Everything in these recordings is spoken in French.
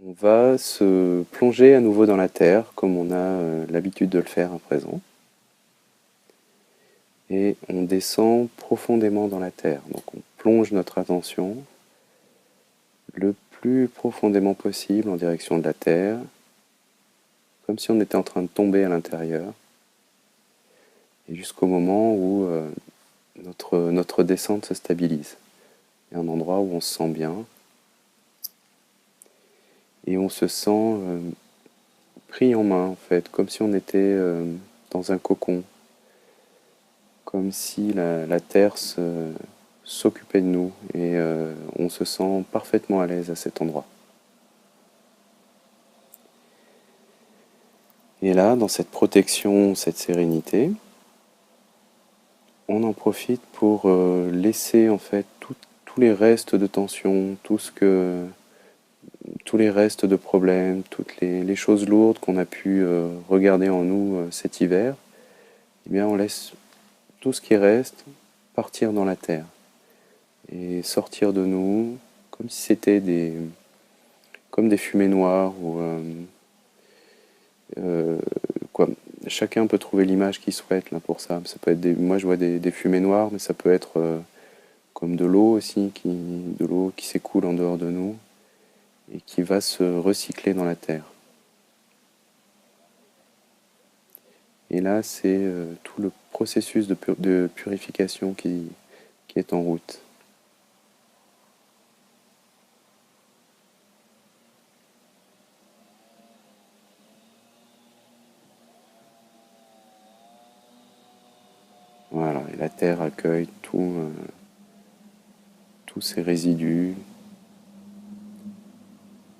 On va se plonger à nouveau dans la terre, comme on a l'habitude de le faire à présent, et on descend profondément dans la terre. Donc on plonge notre attention le plus profondément possible en direction de la terre, comme si on était en train de tomber à l'intérieur, et jusqu'au moment où notre descente se stabilise. Il y a un endroit où on se sent bien, et on se sent pris en main, en fait, comme si on était dans un cocon, comme si la terre s'occupait de nous, et on se sent parfaitement à l'aise à cet endroit. Et là, dans cette protection, cette sérénité, on en profite pour laisser en fait tous les restes de tension, tous les restes de problèmes, toutes les choses lourdes qu'on a pu regarder en nous cet hiver. Eh bien, on laisse tout ce qui reste partir dans la terre et sortir de nous comme si c'était comme des fumées noires ou euh, quoi. Chacun peut trouver l'image qu'il souhaite là pour ça. Ça peut être moi je vois des fumées noires, mais ça peut être comme de l'eau aussi, de l'eau qui s'écoule en dehors de nous et qui va se recycler dans la terre. Et là, c'est tout le processus de purification qui est en route. Voilà, et la terre accueille tous ces résidus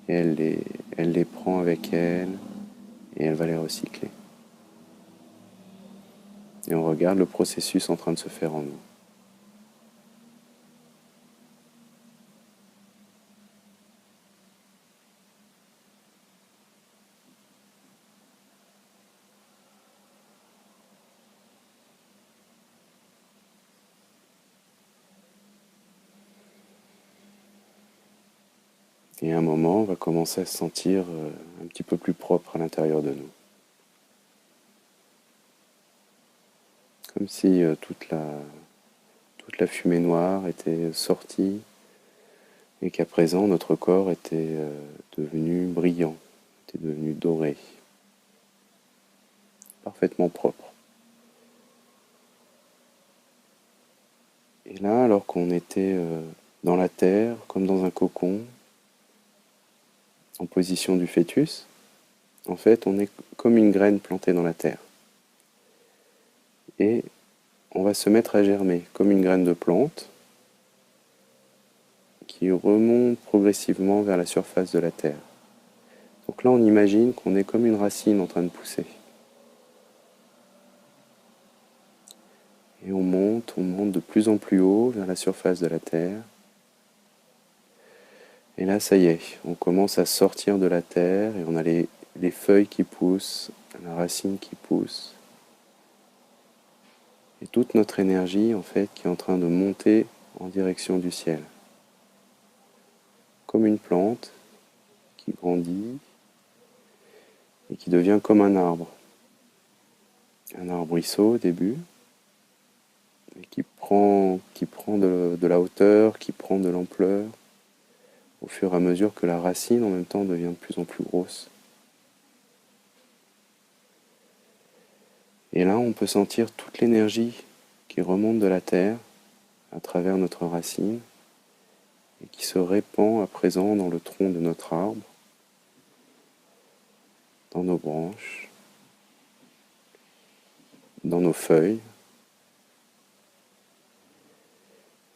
et elle les prend avec elle et elle va les recycler. Et on regarde le processus en train de se faire en nous. Et à un moment, on va commencer à se sentir un petit peu plus propre à l'intérieur de nous. Comme si toute la fumée noire était sortie et qu'à présent notre corps était devenu brillant, était devenu doré, parfaitement propre. Et là, alors qu'on était dans la terre, comme dans un cocon, en position du fœtus, en fait, on est comme une graine plantée dans la terre. Et on va se mettre à germer comme une graine de plante qui remonte progressivement vers la surface de la terre. Donc là, on imagine qu'on est comme une racine en train de pousser. Et on monte de plus en plus haut vers la surface de la terre. Et là, ça y est, on commence à sortir de la terre et on a les feuilles qui poussent, la racine qui pousse. Et toute notre énergie, en fait, qui est en train de monter en direction du ciel. Comme une plante qui grandit et qui devient comme un arbre. Un arbrisseau au début, et qui prend de la hauteur, qui prend de l'ampleur, au fur et à mesure que la racine en même temps devient de plus en plus grosse. Et là, on peut sentir toute l'énergie qui remonte de la terre à travers notre racine et qui se répand à présent dans le tronc de notre arbre, dans nos branches, dans nos feuilles.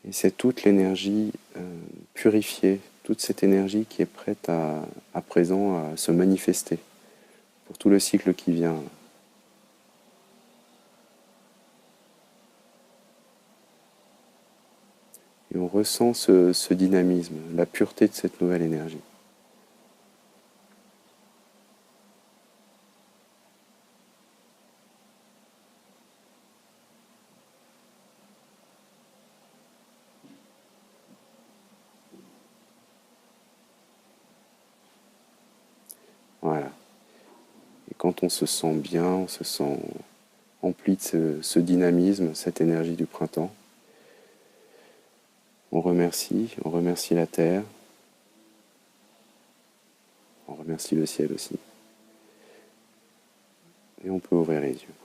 Et c'est toute l'énergie purifiée, toute cette énergie qui est prête à présent à se manifester pour tout le cycle qui vient. Et on ressent ce dynamisme, la pureté de cette nouvelle énergie. Voilà. Et quand on se sent bien, on se sent empli de ce dynamisme, cette énergie du printemps, on remercie la terre, on remercie le ciel aussi. Et on peut ouvrir les yeux.